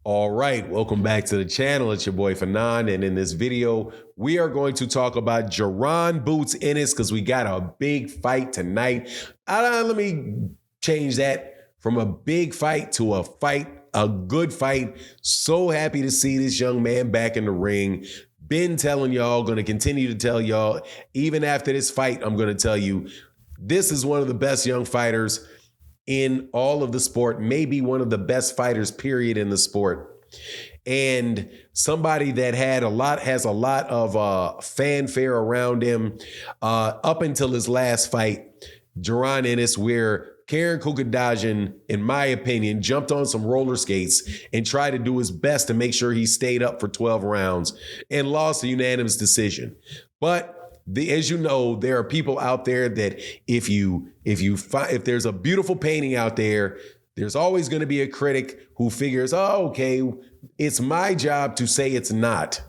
All right, welcome back to the channel. It's your boy Fanon, and in this video, we are going to talk about Jaron Boots Ennis because we got a big fight tonight. Let me change that from a big fight to a fight, a good fight. So happy to see this young man back in the ring. Been telling y'all, going to continue to tell y'all, even after this fight, I'm going to tell you, this is one of the best young fighters in all of the sport, maybe one of the best fighters, period, in the sport. And somebody that has a lot of fanfare around him up until his last fight, Jaron Ennis, where Karen Kukadajian, in my opinion, jumped on some roller skates and tried to do his best to make sure he stayed up for 12 rounds and lost a unanimous decision. But as you know, there are people out there that if there's a beautiful painting out there, there's always going to be a critic who figures, oh, okay, it's my job to say it's not.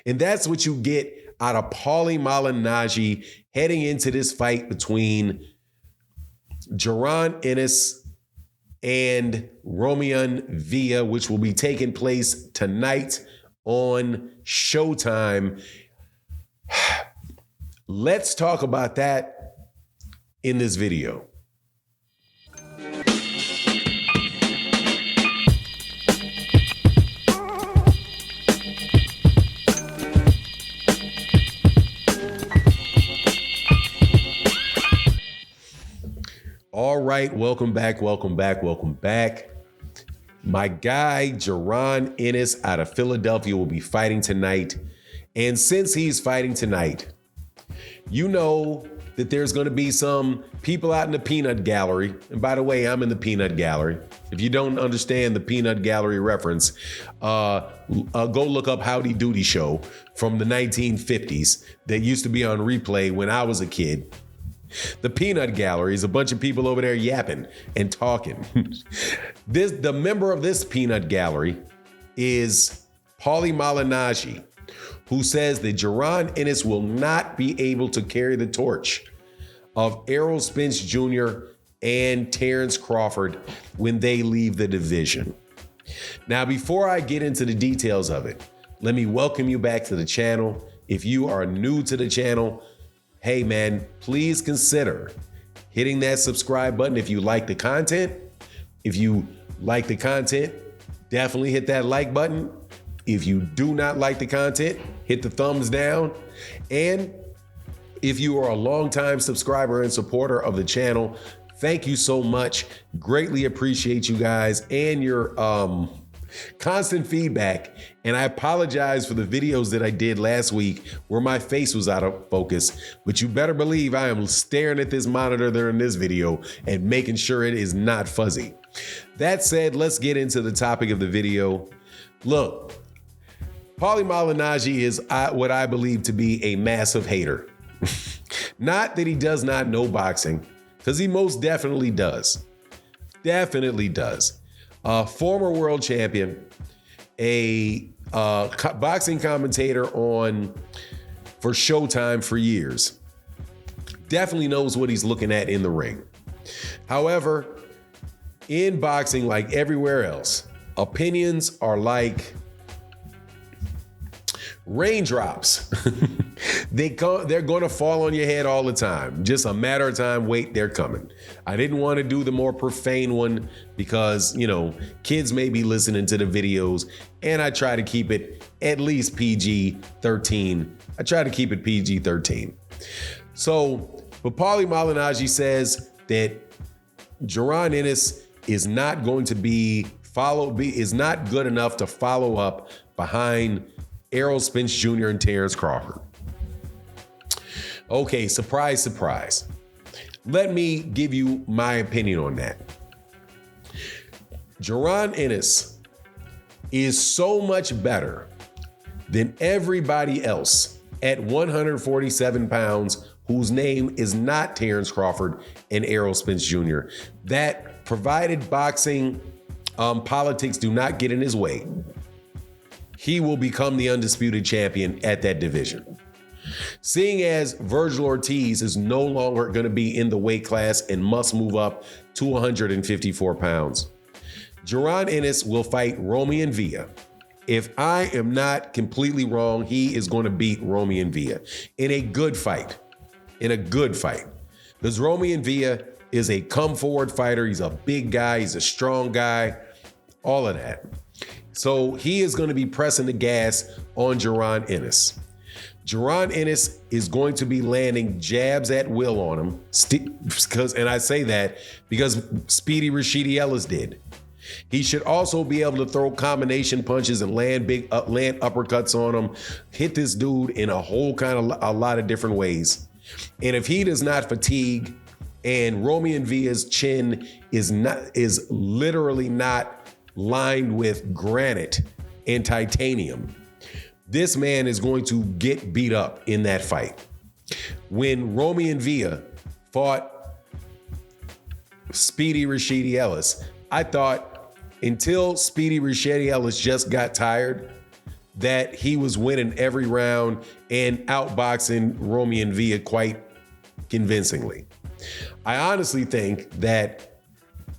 And that's what you get out of Paulie Malignaggi heading into this fight between Jaron Ennis and Romian Villa, which will be taking place tonight on Showtime. Let's talk about that in this video. All right, welcome back. My guy, Jaron Ennis out of Philadelphia, will be fighting tonight. And since he's fighting tonight, you know that there's going to be some people out in the peanut gallery. And by the way, I'm in the peanut gallery. If you don't understand the peanut gallery reference, go look up Howdy Doody Show from the 1950s that used to be on replay when I was a kid. The peanut gallery is a bunch of people over there yapping and talking. The member of this peanut gallery is Paulie Malignaggi, who says that Jaron Ennis will not be able to carry the torch of Errol Spence Jr. and Terence Crawford when they leave the division. Now, before I get into the details of it, let me welcome you back to the channel. If you are new to the channel, hey man, please consider hitting that subscribe button if you like the content. If you like the content, definitely hit that like button. If you do not like the content, hit the thumbs down. And if you are a longtime subscriber and supporter of the channel, thank you so much. Greatly appreciate you guys and your constant feedback. And I apologize for the videos that I did last week where my face was out of focus, but you better believe I am staring at this monitor during this video and making sure it is not fuzzy. That said, let's get into the topic of the video. Look, Paulie Malignaggi is what I believe to be a massive hater. Not that he does not know boxing, because he most definitely does. Definitely does. A former world champion, a boxing commentator for Showtime for years. Definitely knows what he's looking at in the ring. However, in boxing, like everywhere else, opinions are like raindrops. They're going to fall on your head all the time. Just a matter of time. Wait, they're coming. I didn't want to do the more profane one because, you know, kids may be listening to the videos, and I try to keep it at least PG-13. I try to keep it PG-13. So, but Paulie Malignaggi says that Jaron Ennis is not going to is not good enough to follow up behind Errol Spence Jr. and Terence Crawford. Okay, surprise, surprise. Let me give you my opinion on that. Jaron Ennis is so much better than everybody else at 147 pounds whose name is not Terence Crawford and Errol Spence Jr. That, provided boxing politics do not get in his way, he will become the undisputed champion at that division. Seeing as Virgil Ortiz is no longer going to be in the weight class and must move up to 154 pounds, Jaron Ennis will fight Romy Villa. If I am not completely wrong, he is going to beat Romy Villa in a good fight. In a good fight. Because Romy Villa is a come-forward fighter. He's a big guy. He's a strong guy. All of that. So he is going to be pressing the gas on Jaron Ennis. Jaron Ennis is going to be landing jabs at will on him. And I say that because Speedy Rashidi Ellis did. He should also be able to throw combination punches and land uppercuts on him, hit this dude in a lot of different ways. And if he does not fatigue, and Romy Villa's chin is literally not lined with granite and titanium, this man is going to get beat up in that fight. When Romy Villa fought Speedy Rashidi Ellis, I thought until Speedy Rashidi Ellis just got tired, that he was winning every round and outboxing Romy Villa quite convincingly. I honestly think that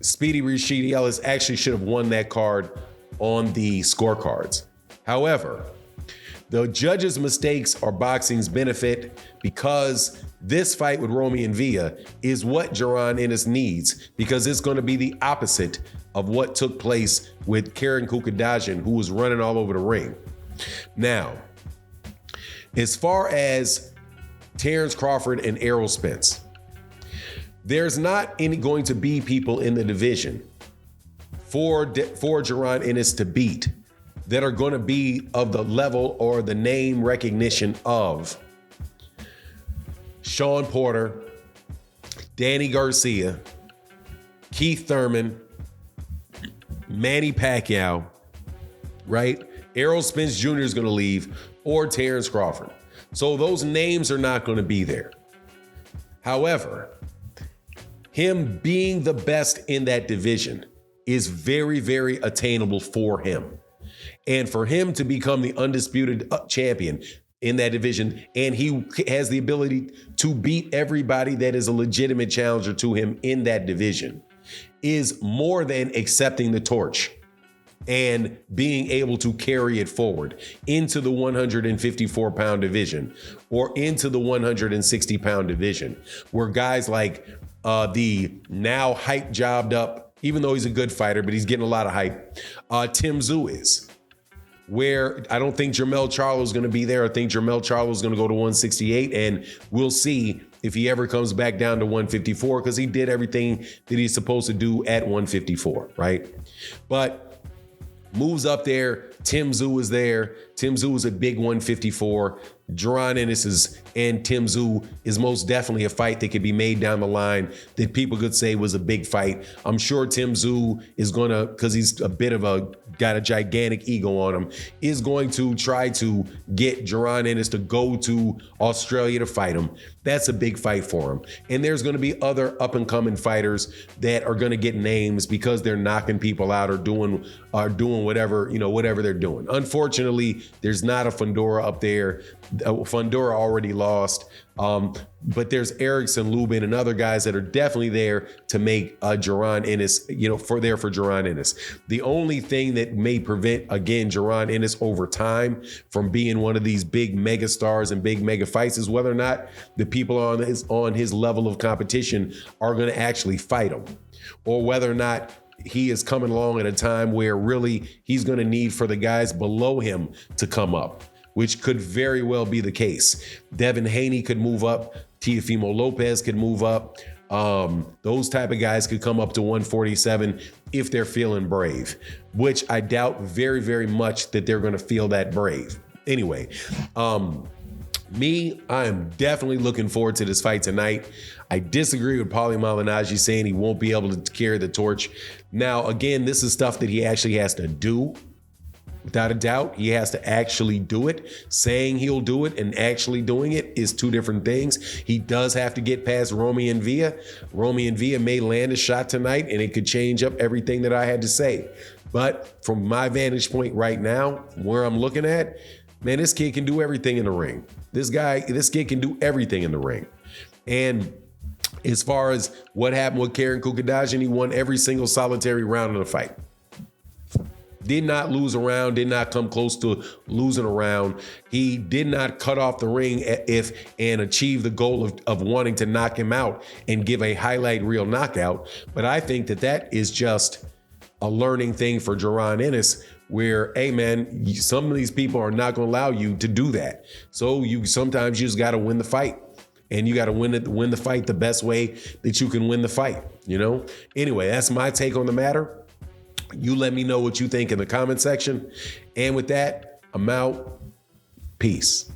Speedy Rashidi Ellis actually should have won that card on the scorecards. However, the judges' mistakes are boxing's benefit, because this fight with Romy Villa is what Jaron Ennis needs, because it's going to be the opposite of what took place with Karen Kukadajian, who was running all over the ring. Now, as far as Terence Crawford and Errol Spence, there's not going to be people in the division for Jaron Ennis to beat that are going to be of the level or the name recognition of Sean Porter, Danny Garcia, Keith Thurman, Manny Pacquiao, right? Errol Spence Jr. is going to leave, or Terence Crawford. So those names are not going to be there. However, him being the best in that division is very, very attainable for him. And for him to become the undisputed champion in that division, and he has the ability to beat everybody that is a legitimate challenger to him in that division, is more than accepting the torch and being able to carry it forward into the 154-pound division or into the 160-pound division, where guys like the now hype jobbed up, even though he's a good fighter, but he's getting a lot of hype, Tim Tszyu is. Where I don't think Jermell Charlo is going to be there. I think Jermell Charlo is going to go to 168, and we'll see if he ever comes back down to 154, because he did everything that he's supposed to do at 154, right? But moves up there. Tim Tszyu is there. Tim Tszyu is a big 154. Jaron Ennis and Tim Tszyu is most definitely a fight that could be made down the line that people could say was a big fight. I'm sure Tim Tszyu is going to, because he's got a gigantic ego on him, is going to try to get Jaron Ennis to go to Australia to fight him. That's a big fight for him. And there's going to be other up-and-coming fighters that are going to get names because they're knocking people out or doing whatever they're doing. Unfortunately, there's not a Fundora up there. Fundora already lost. But there's Erickson, Lubin, and other guys that are definitely there to make Jaron Ennis, for Jaron Ennis. The only thing that may prevent, again, Jaron Ennis over time from being one of these big mega stars and big mega fights is whether or not the people on his level of competition are going to actually fight him, or whether or not he is coming along at a time where really he's going to need for the guys below him to come up, which could very well be the case. Devin Haney could move up. Teofimo Lopez could move up. Those type of guys could come up to 147 if they're feeling brave, which I doubt very, very much that they're going to feel that brave. Anyway, I am definitely looking forward to this fight tonight. I disagree with Paulie Malignaggi saying he won't be able to carry the torch. Now, again, this is stuff that he actually has to do. Without a doubt, he has to actually do it. Saying he'll do it and actually doing it is two different things. He does have to get past Romy Villa. Romy Villa may land a shot tonight, and it could change up everything that I had to say. But from my vantage point right now, where I'm looking at, man, this kid can do everything in the ring. This kid can do everything in the ring. And as far as what happened with Karen Kukadajian, he won every single solitary round of the fight. Did not lose a round, did not come close to losing a round. He did not cut off the ring and achieve the goal of wanting to knock him out and give a highlight reel knockout. But I think that is just a learning thing for Jaron Ennis, where, hey man, some of these people are not going to allow you to do that. So sometimes you just got to win the fight. And you got to win the fight the best way that you can win the fight, you know? Anyway, that's my take on the matter. You let me know what you think in the comment section. And with that, I'm out. Peace.